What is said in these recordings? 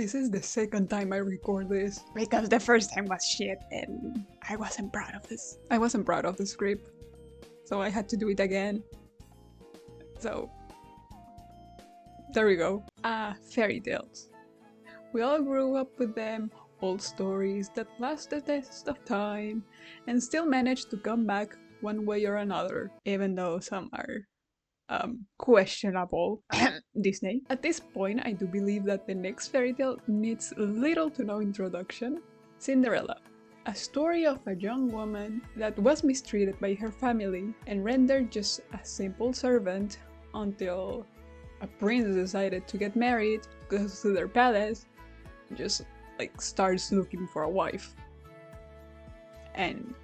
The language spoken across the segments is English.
This is the second time I record this because the first time was shit and I wasn't proud of this. I wasn't proud of the script, so I had to do it again. So there we go. Fairy tales. We all grew up with them, old stories that last the test of time and still manage to come back one way or another, even though some are questionable. Disney. At this point, I do believe that the next fairy tale needs little to no introduction. Cinderella. A story of a young woman that was mistreated by her family and rendered just a simple servant until a prince decided to get married, goes to their palace, just like starts looking for a wife. And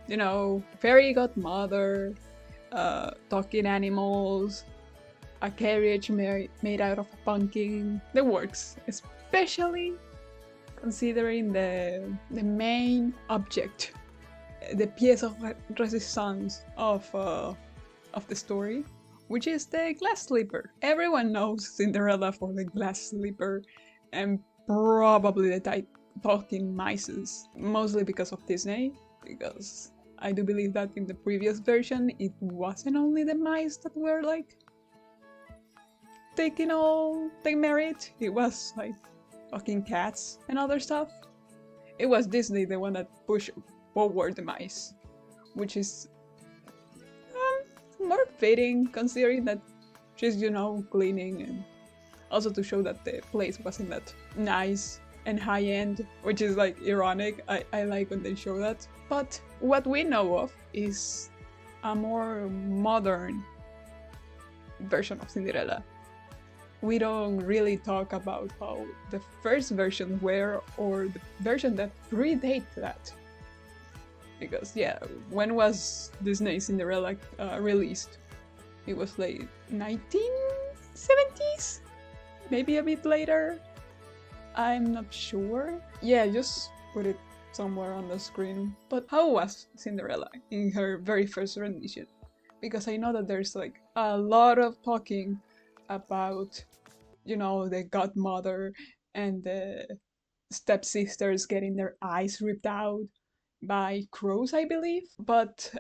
you know, fairy godmother, talking animals, a carriage made out of a pumpkin, the works, especially considering the main object, the piece of resistance of the story, which is the glass slipper. Everyone knows Cinderella for the glass slipper and probably the talking mices, mostly because of Disney, because I do believe that in the previous version it wasn't only the mice that were like taking merit, it was like talking cats and other stuff. It was Disney the one that pushed forward the mice, which is more fitting considering that she's, you know, cleaning, and also to show that the place wasn't that nice and high-end, which is like ironic. I like when they show that. But what we know of is a more modern version of Cinderella. We don't really talk about how the first version were or the version that predate that. Because yeah, when was Disney Cinderella released? It was like 1970s? Maybe a bit later? I'm not sure. Yeah, just put it somewhere on the screen. But how was Cinderella in her very first rendition? Because I know that there's like a lot of talking about, you know, the godmother and the stepsisters getting their eyes ripped out by crows, I believe. But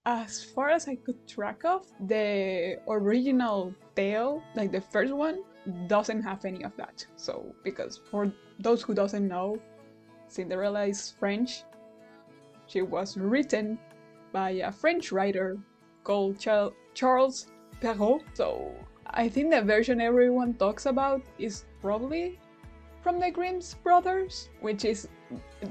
as far as I could track of, the original tale, like the first one, doesn't have any of that. So, because for those who doesn't know, Cinderella is French. She was written by a French writer called Charles Perrault. So I think the version everyone talks about is probably from the Grimm's brothers, which is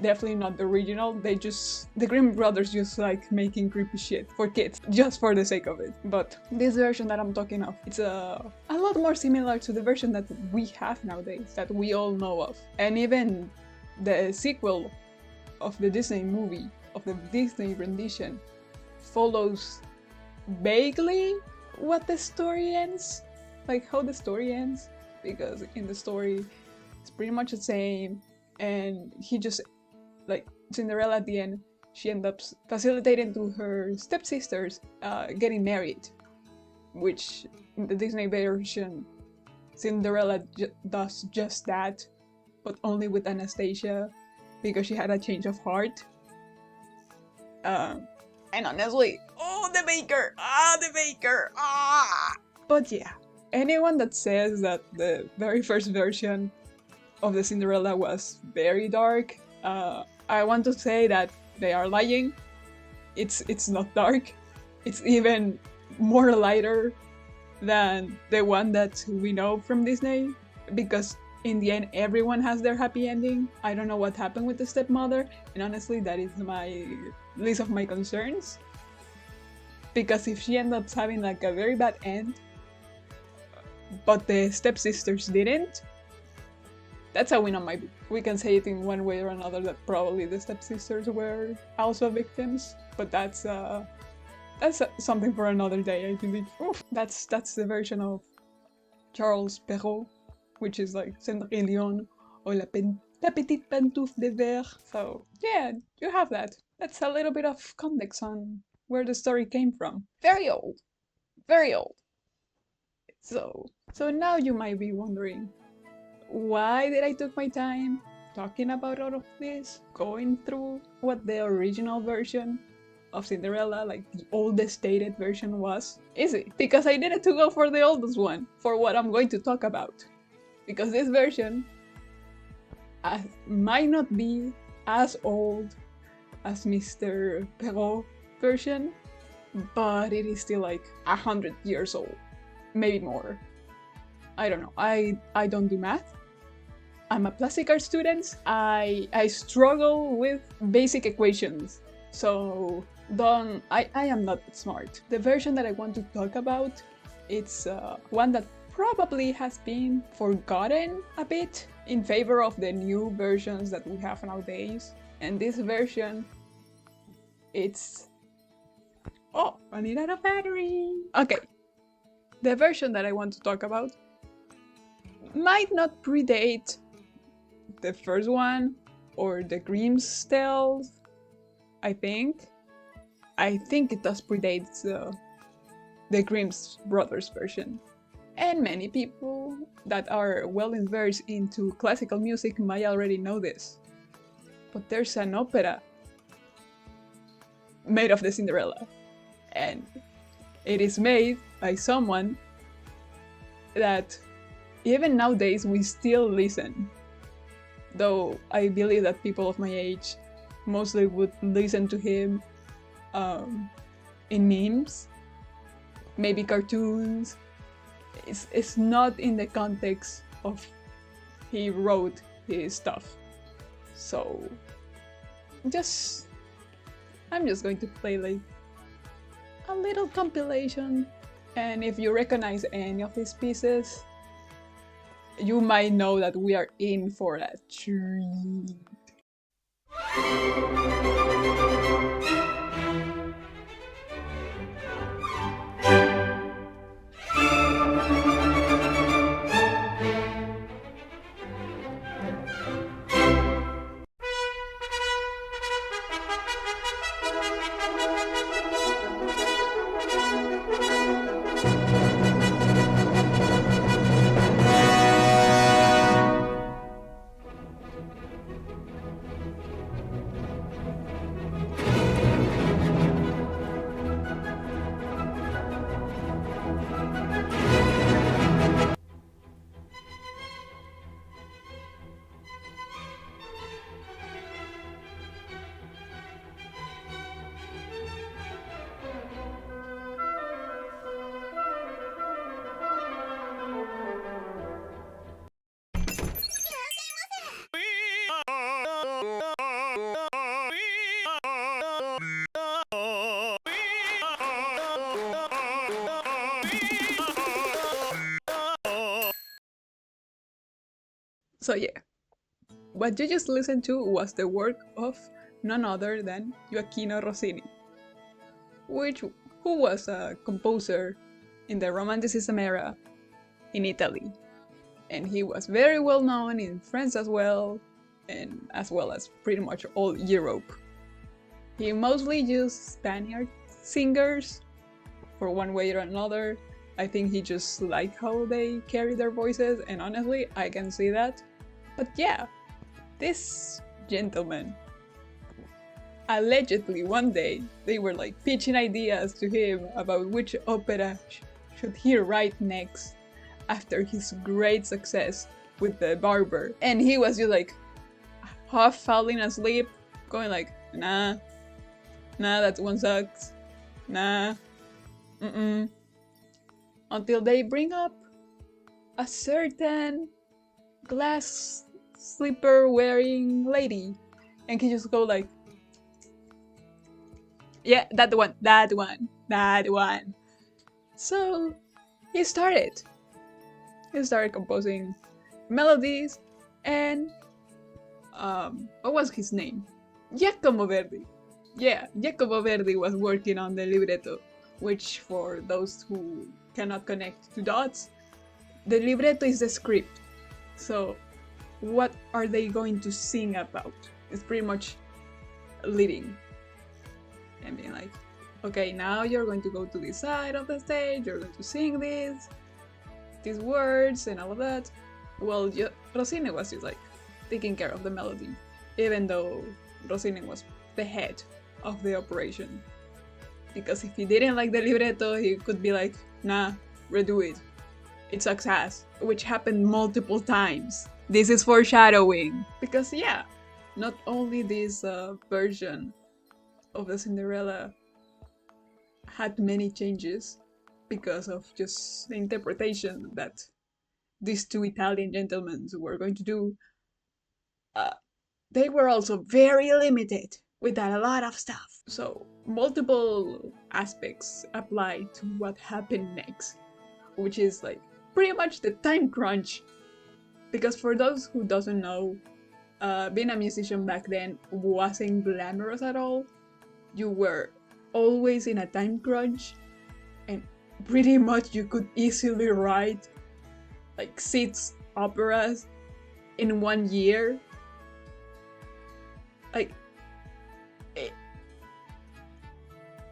definitely not the original. The Grimm brothers just like making creepy shit for kids, just for the sake of it. But this version that I'm talking of, it's a lot more similar to the version that we have nowadays, that we all know of. And even the sequel of the Disney movie, of the Disney rendition, follows vaguely what the story ends, like how the story ends, because in the story it's pretty much the same, and he just, like, Cinderella at the end, she ends up facilitating to her stepsisters getting married, which in the Disney version, Cinderella does just that, but only with Anastasia, because she had a change of heart. And honestly, the baker! The baker! But yeah, anyone that says that the very first version of the Cinderella was very dark, I want to say that they are lying. It's not dark. It's even more lighter than the one that we know from Disney, because in the end everyone has their happy ending. I don't know what happened with the stepmother, and honestly that is my least of my concerns, because if she ends up having like a very bad end but the stepsisters didn't, that's a win on my book. We can say it in one way or another that probably the stepsisters were also victims, but that's something for another day, I believe. That's the version of Charles Perrault, which is like Cendrillon or La Petite Pantoufle de Verre. So yeah, you have that. That's a little bit of context on where the story came from. Very old. Very old. So now you might be wondering, why did I took my time talking about all of this, going through what the original version of Cinderella, like the oldest dated version was? Easy, because I needed to go for the oldest one, for what I'm going to talk about. Because this version might not be as old as Mr. Perrault version, but it is still like 100 years old, maybe more. I don't know, I don't do math. I'm a plastic art student. I struggle with basic equations, so I am not that smart. The version that I want to talk about, it's one that probably has been forgotten a bit in favor of the new versions that we have nowadays. And this version, it's... Oh, running out of battery! Okay, the version that I want to talk about might not predate the first one or the Grimm's tales, I think. I think it does predate the Grimm's brothers version. And many people that are well versed into classical music might already know this. But there's an opera made of the Cinderella. And it is made by someone that even nowadays we still listen. Though I believe that people of my age mostly would listen to him in memes, maybe cartoons. It's not in the context of he wrote his stuff. So I'm just going to play like a little compilation, and if you recognize any of these pieces, you might know that we are in for a treat. So yeah, what you just listened to was the work of none other than Gioacchino Rossini, who was a composer in the Romanticism era in Italy. And he was very well known in France as well, and as well as pretty much all Europe. He mostly used Spaniard singers for one way or another. I think he just liked how they carry their voices, and honestly, I can see that. But yeah, this gentleman, allegedly one day, they were like pitching ideas to him about which opera should he write next after his great success with The Barber. And he was just like half falling asleep, going like, nah, that one sucks, nah, until they bring up a certain glass slipper wearing lady, and he just go like, yeah, that one. So he started composing melodies, and what was his name? Giacomo Verdi. Yeah, Giacomo Verdi was working on the libretto, which, for those who cannot connect the dots, the libretto is the script. So what are they going to sing about? It's pretty much leading and being like, okay, now you're going to go to this side of the stage, you're going to sing these words and all of that. Well, Rossini was just like taking care of the melody, even though Rossini was the head of the operation. Because if he didn't like the libretto, he could be like, nah, redo it. It sucks ass. Which happened multiple times. This is foreshadowing. Because yeah, not only this version of the Cinderella had many changes because of just the interpretation that these two Italian gentlemen were going to do, they were also very limited with a lot of stuff. So multiple aspects apply to what happened next, which is like pretty much the time crunch. Because for those who doesn't know, being a musician back then wasn't glamorous at all. You were always in a time crunch, and pretty much you could easily write like 6 operas in 1 year. Like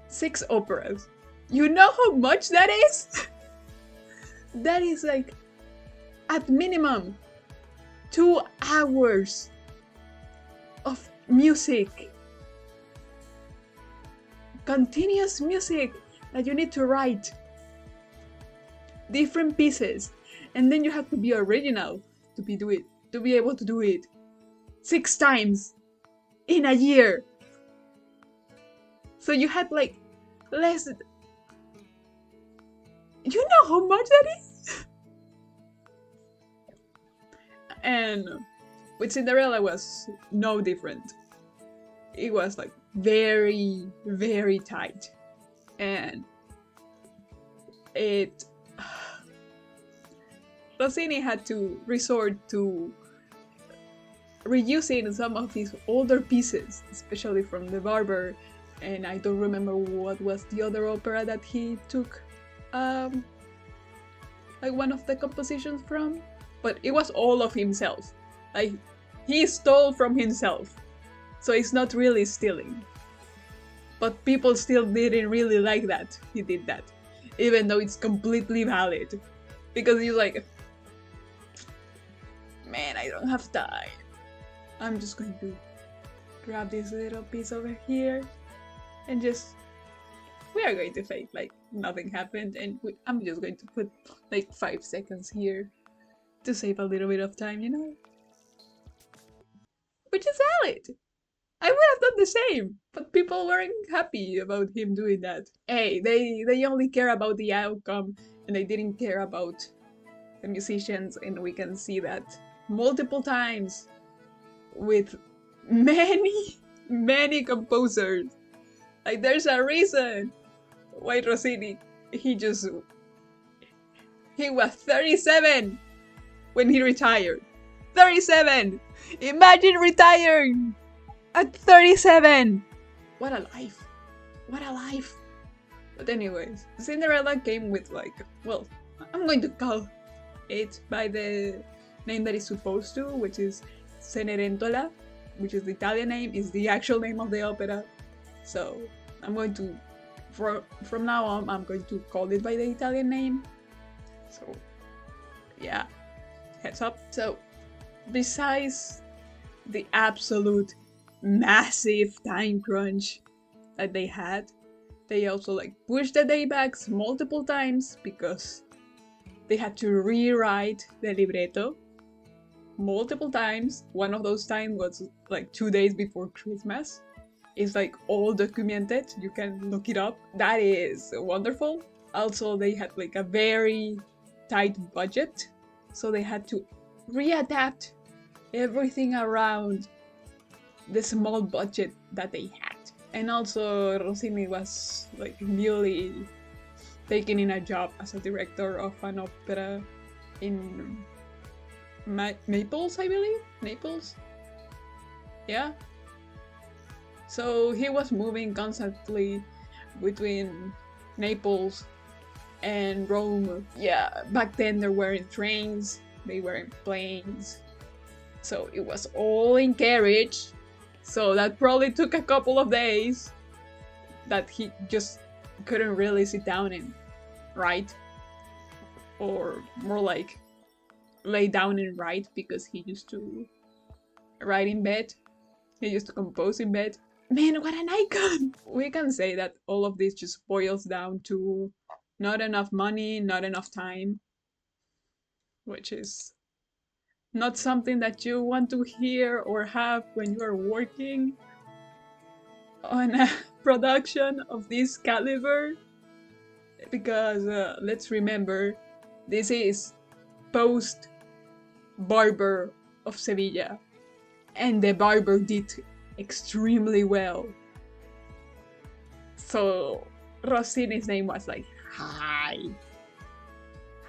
6 operas. You know how much that is? That is like at minimum 2 hours of music. Continuous music that you need to write. Different pieces. And then you have to be original to be able to do it 6 times in a year. So you had like less. You know how much that is? And with Cinderella was no different. It was like very, very tight. And Rossini had to resort to reusing some of his older pieces, especially from The Barber, and I don't remember what was the other opera that he took like one of the compositions from, but it was all of himself. Like, he stole from himself, so it's not really stealing. But people still didn't really like that he did that, even though it's completely valid. Because he's like, man, I don't have time. I'm just going to grab this little piece over here and just, we are going to fake like nothing happened, and I'm just going to put like 5 seconds here to save a little bit of time, you know? Which is valid. I would have done the same, but people weren't happy about him doing that. Hey, they only care about the outcome, and they didn't care about the musicians, and we can see that multiple times with many composers. Like, there's a reason why Rossini, he was 37 when he retired. 37! Imagine retiring at 37! What a life. What a life. But anyways, Cinderella came with like, well, I'm going to call it by the name that it's supposed to, which is Cenerentola, which is the Italian name, is the actual name of the opera. So I'm going to, from now on, I'm going to call it by the Italian name. So yeah, heads up. So besides the absolute massive time crunch that they had, they also like pushed the daybacks multiple times because they had to rewrite the libretto multiple times. One of those times was like 2 days before Christmas. It's like all documented, you can look it up. That is wonderful. Also, they had like a very tight budget, so they had to readapt everything around the small budget that they had. And also, Rossini was like newly taking in a job as a director of an opera in Naples, I believe? Naples? Yeah. So he was moving constantly between Naples and Rome. Yeah, back then there weren't trains, they weren't planes. So it was all in carriage. So that probably took a couple of days that he just couldn't really sit down and write. Or more like lay down and write because he used to write in bed. He used to compose in bed. Man, what an icon! We can say that all of this just boils down to not enough money, not enough time, which is not something that you want to hear or have when you are working on a production of this caliber. Because let's remember, this is post Barber of Sevilla, and the Barber did extremely well. So Rossini's name was like, hi.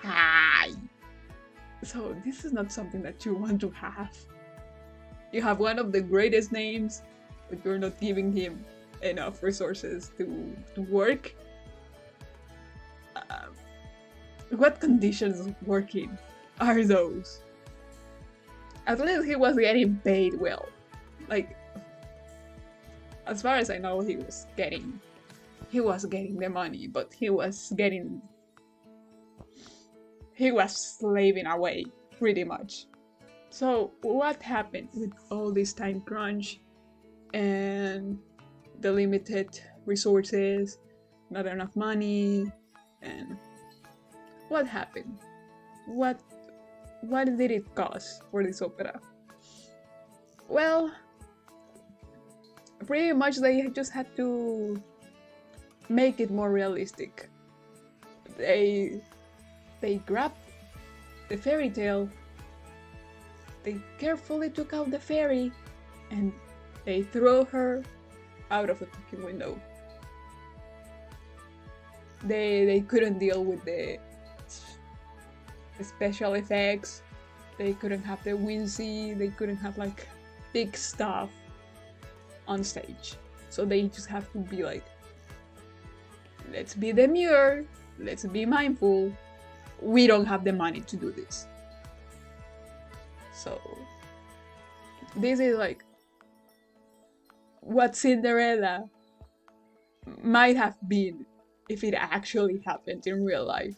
Hi. So this is not something that you want to have. You have one of the greatest names, but you're not giving him enough resources to work. What conditions of working are those? At least he was getting paid well. Like, as far as I know, he was getting the money, but he was slaving away, pretty much. So what happened with all this time crunch and the limited resources, not enough money, and what happened? What did it cost for this opera? Well, pretty much they just had to make it more realistic. They grabbed the fairy tale, they carefully took out the fairy, and they throw her out of the fucking window. They couldn't deal with the special effects, they couldn't have the whimsy, they couldn't have like big stuff on stage. So they just have to be like, let's be demure, let's be mindful, we don't have the money to do this. So this is like what Cinderella might have been if it actually happened in real life.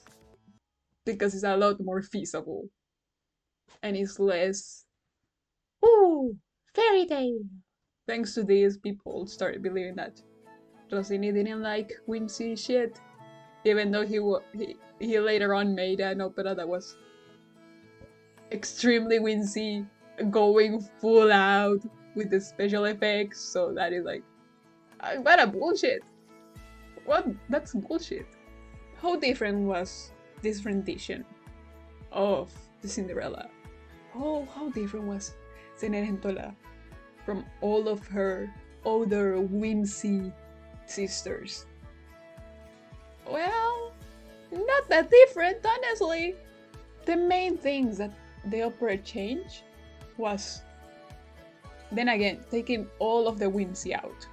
Because it's a lot more feasible. And it's less, ooh, fairy tale. Thanks to this, people started believing that Rossini didn't like whimsy shit. Even though he later on made an opera that was extremely whimsy, going full out with the special effects. So that is like, what a bullshit. That's bullshit. How different was this rendition of the Cinderella? Oh, how different was Cenerentola from all of her other whimsy sisters? Well, not that different, honestly. The main things that the opera changed was, then again, taking all of the whimsy out.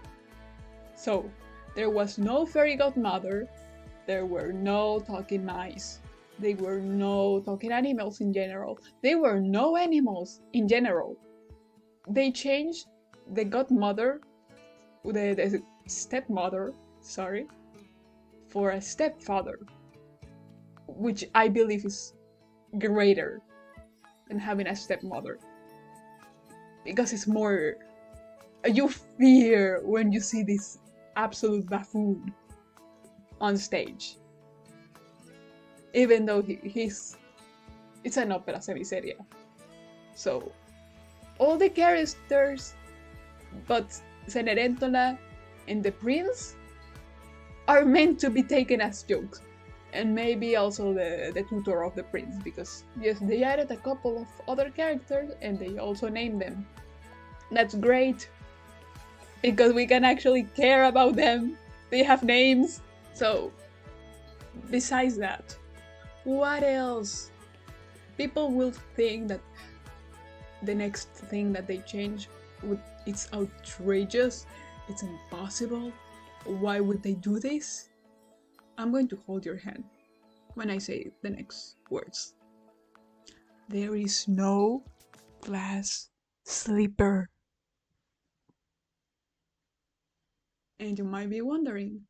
So, there was no fairy godmother, there were no talking mice, there were no talking animals in general, there were no animals in general. They changed the godmother, the stepmother, sorry, for a stepfather, which I believe is greater than having a stepmother. Because it's more, you fear when you see this absolute buffoon on stage. Even though it's an opera semiseria. So, all the characters, but Cenerentola and the prince are meant to be taken as jokes. And maybe also the tutor of the prince, because yes, they added a couple of other characters and they also named them. That's great, because we can actually care about them. They have names. So, besides that, what else? People will think that the next thing that they change, it's outrageous, it's impossible. Why would they do this? I'm going to hold your hand when I say the next words. There is no glass slipper. And you might be wondering,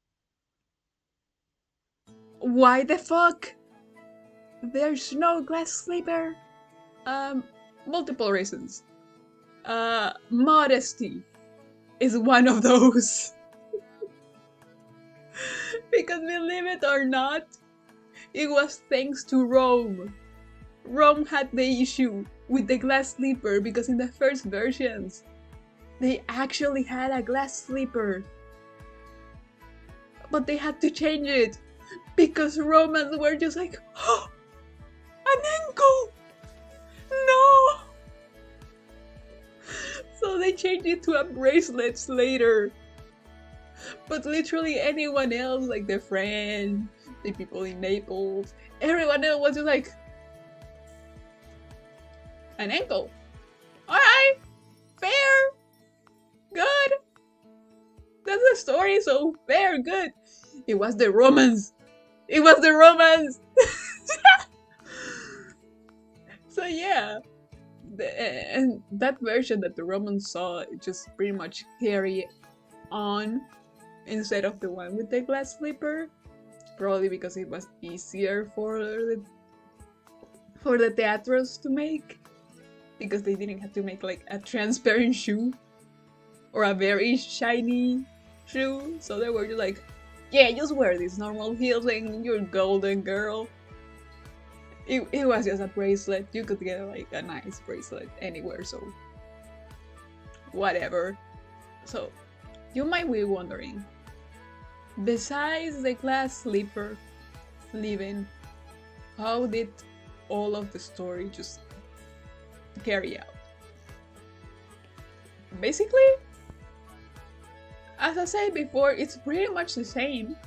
why the fuck? There's no glass slipper. Multiple reasons. Modesty is one of those. Because believe it or not, it was thanks to Rome. Rome had the issue with the glass slipper because in the first versions, they actually had a glass slipper. But they had to change it because Romans were just like, oh, an ankle! No! So they changed it to a bracelet later. But literally anyone else, like the French, the people in Naples, everyone else was just like, an ankle. Alright, fair, good. That's the story, so fair, good. It was the Romans. It was the Romans. So yeah, and that version that the Romans saw, it just pretty much carry on instead of the one with the glass slipper. Probably because it was easier for the theatros to make, because they didn't have to make like a transparent shoe or a very shiny shoe. So they were just like, yeah, just wear these normal heels and you're golden, girl. It was just a bracelet. You could get like a nice bracelet anywhere, so whatever. So you might be wondering, besides the glass slipper leaving, how did all of the story just carry out? Basically, as I said before, it's pretty much the same.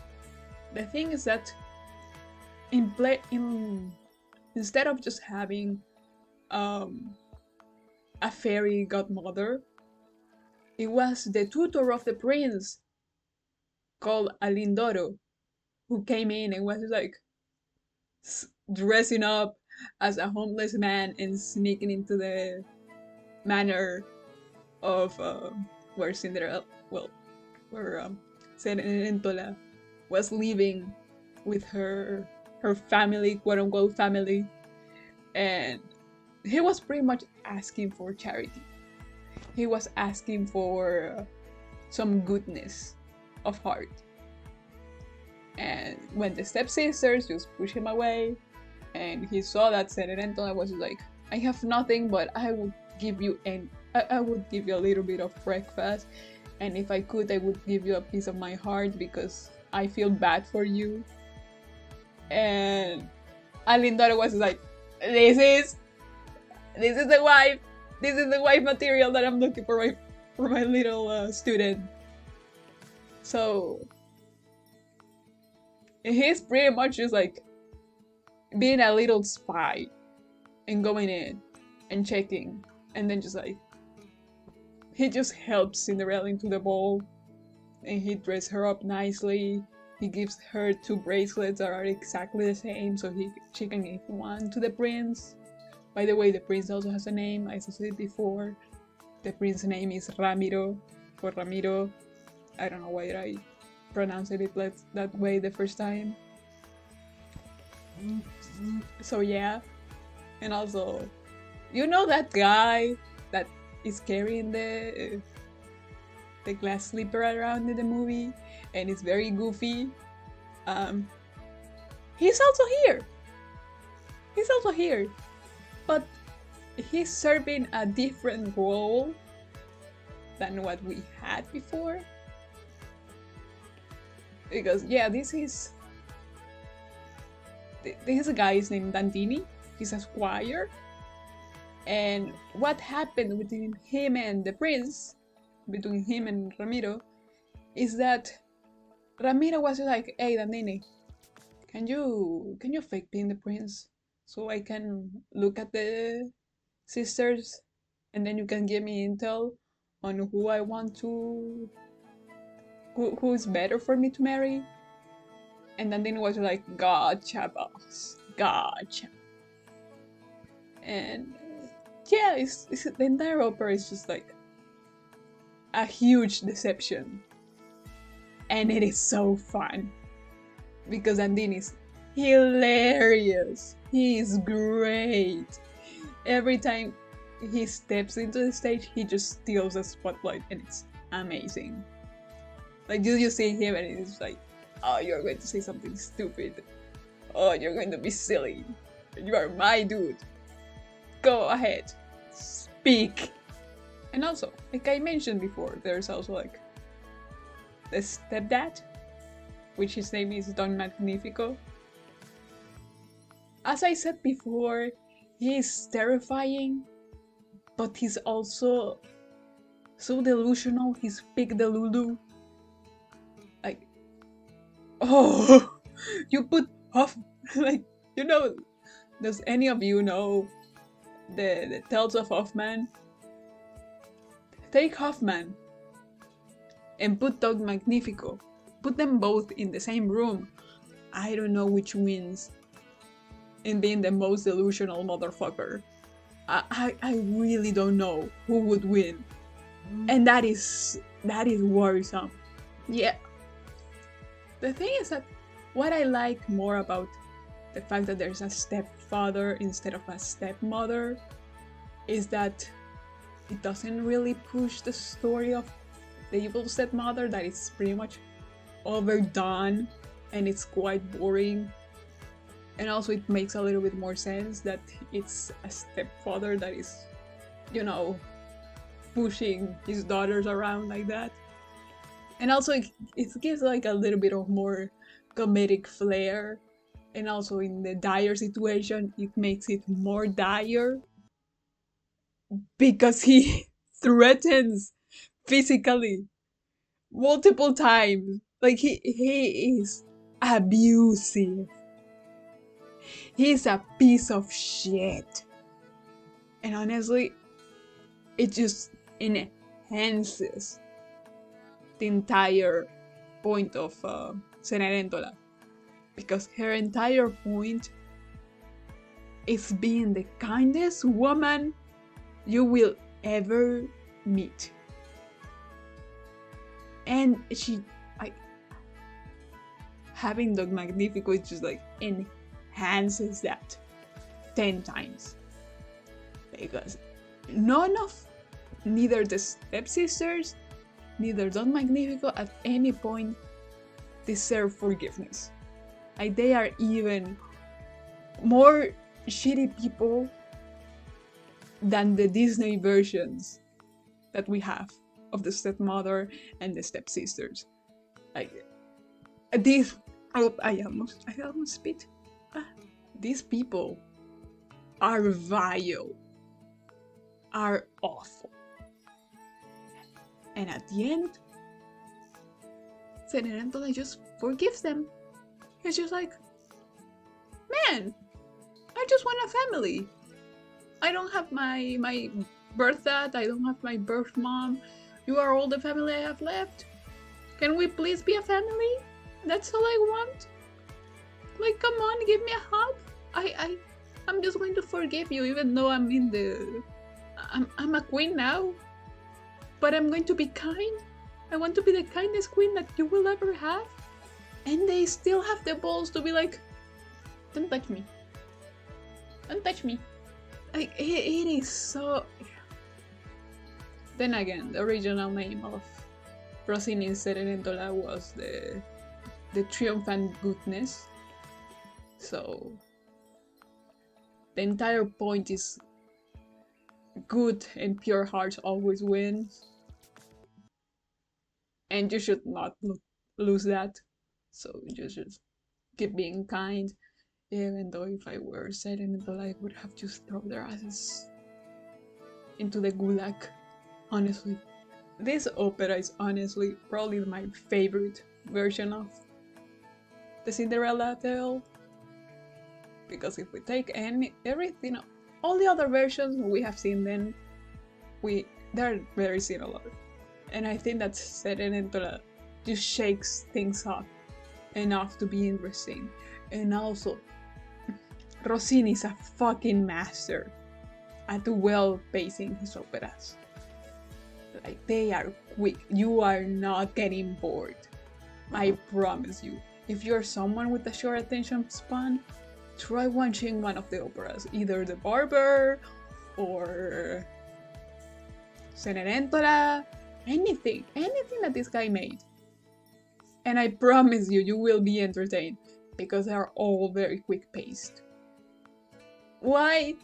The thing is that instead of just having a fairy godmother, it was the tutor of the prince called Alindoro who came in and was like dressing up as a homeless man and sneaking into the manor of where Cinderella, where Cenerentola was living with her family, quote unquote family, and he was pretty much asking for charity. He was asking for some goodness of heart. And when the stepsisters just pushed him away, and he saw that Cenerentola was like, I have nothing, but I would give you I would give you a little bit of breakfast, and if I could, I would give you a piece of my heart because I feel bad for you. And Alindoro was like, this is the wife. This is the wife material that I'm looking for my little student. So he's pretty much just like being a little spy and going in and checking, and then just like he just helps Cinderella into the ball, and he dresses her up nicely. He gives her 2 bracelets that are exactly the same, so she can give one to the prince. By the way, the prince also has a name, as I said before. The prince's name is Ramiro, or Ramiro. I don't know why I pronounced it that way the first time. So yeah, and also, you know that guy that is carrying the glass slipper around in the movie, and it's very goofy. He's also here. But he's serving a different role than what we had before. Because yeah, this is a guy is named Dandini. He's a squire. And what happened between him and the prince, between him and Ramiro, is that Ramiro was like, hey Dandini, can you fake being the prince so I can look at the sisters and then you can give me intel on who I want to, who's better for me to marry? And Dandini was like, gotcha boss, gotcha. And yeah, it's the entire opera is just like a huge deception, and it is so fun because Dandini is hilarious. He is great. Every time he steps into the stage, he just steals the spotlight, and it's amazing. Like, you see him, and it's like, oh, you're going to say something stupid. Oh, you're going to be silly. You are my dude. Go ahead. Speak. And also, like I mentioned before, there's also like the stepdad, which his name is Don Magnifico. As I said before, he's terrifying, but he's also so delusional. He's big delulu. Like, oh, you put Hoff, like, you know, does any of you know the Tales of Hoffman? Take Hoffman and put Dog Magnifico. Put them both in the same room. I don't know which wins in being the most delusional motherfucker. I really don't know who would win. And that is worrisome. Yeah. The thing is that what I like more about the fact that there's a stepfather instead of a stepmother is that it doesn't really push the story of the evil stepmother, that it's pretty much overdone and it's quite boring. And also it makes a little bit more sense that it's a stepfather that is, you know, pushing his daughters around like that. And also it gives like a little bit of more comedic flair. And also in the dire situation, it makes it more dire because he threatens physically multiple times. Like he is abusive. He's a piece of shit. And honestly, it just enhances the entire point of Cenerentola. Because her entire point is being the kindest woman you will ever meet. And having Dog Magnifico is just like enhances that 10 times. Because neither the stepsisters, neither Don Magnifico at any point deserve forgiveness. Like, they are even more shitty people than the Disney versions that we have of the stepmother and the stepsisters. Like, these, I almost spit. These people are vile, are awful. And at the end, Cenerentola just forgives them. He's just like, man, I just want a family. I don't have my birth dad, I don't have my birth mom. You are all the family I have left. Can we please be a family? That's all I want. Like, come on, give me a hug. I'm just going to forgive you, even though I'm a queen now. But I'm going to be kind. I want to be the kindest queen that you will ever have. And they still have the balls to be like, don't touch me. Don't touch me. Like, it is so... Then again, the original name of Rossini's Cenerentola was the Triumphant Goodness. So the entire point is good and pure hearts always win. And you should not lose that. So you should keep being kind. Even though if I were Cenerentola, I would have just thrown their asses into the gulag. Honestly. This opera is honestly probably my favorite version of the Cinderella tale. Because if we take everything, all the other versions we have seen, then they're very similar. And I think that Cenerentola just shakes things up enough to be interesting. And also, Rossini is a fucking master at pacing his operas. Like, they are quick. You are not getting bored. I promise you. If you're someone with a short attention span, try watching one of the operas. Either The Barber or Cenerentola, anything that this guy made. And I promise you, you will be entertained, because they are all very quick-paced. Why?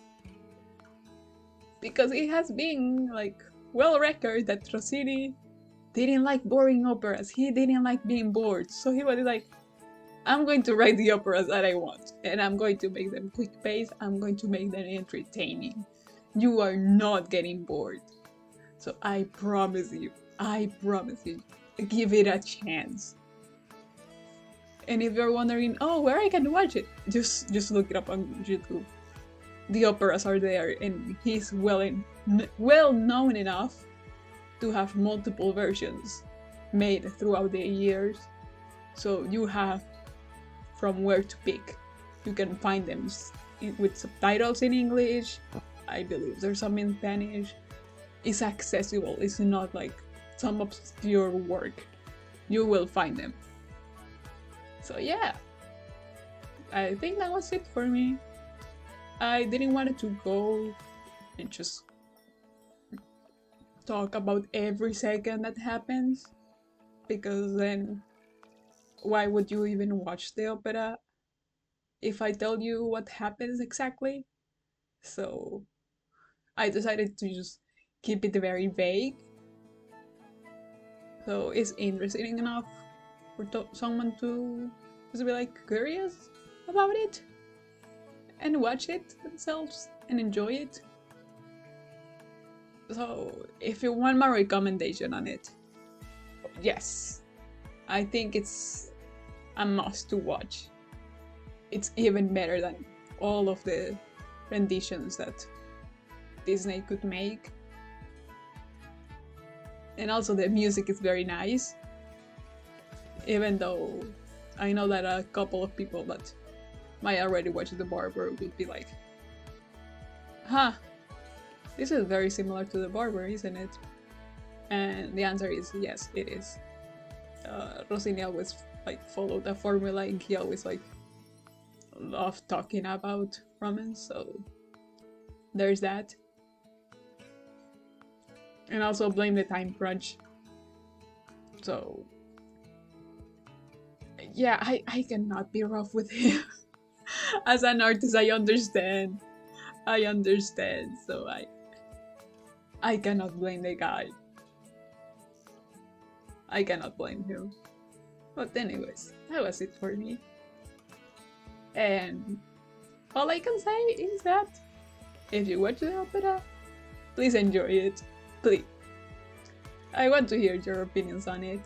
Because it has been, like, well recorded that Rossini didn't like boring operas. He didn't like being bored. So he was like, I'm going to write the operas that I want, and I'm going to make them quick-paced. I'm going to make them entertaining. You are not getting bored. So I promise you, give it a chance. And if you're wondering, oh, where I can watch it, just look it up on YouTube. The operas are there, and he's well known enough to have multiple versions made throughout the years. So you have from where to pick. You can find them with subtitles in English. I believe there's some in Spanish. It's accessible. It's not like some obscure work. You will find them. So yeah, I think that was it for me. I didn't want to go and just talk about every second that happens, because then why would you even watch the opera if I tell you what happens exactly? So I decided to just keep it very vague, so it's interesting enough for someone to just be like curious about it and watch it themselves and enjoy it. So if you want my recommendation on it, yes, I think it's a must to watch. It's even better than all of the renditions that Disney could make. And also the music is very nice, even though I know that a couple of people that might already watch The Barber would be like, huh, this is very similar to The Barber, isn't it? And the answer is yes, it is. Rossini always like followed the formula, and he always like loved talking about romance, so there's that. And also blame the time crunch. So yeah, I cannot be rough with him. As an artist, I understand, so I cannot blame the guy. I cannot blame him. But anyways, that was it for me. And all I can say is that if you watch the opera, please enjoy it. Please. I want to hear your opinions on it.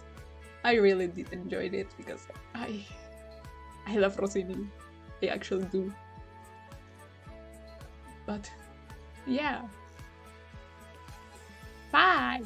I really did enjoy it because I love Rossini. I actually do. But yeah. Bye!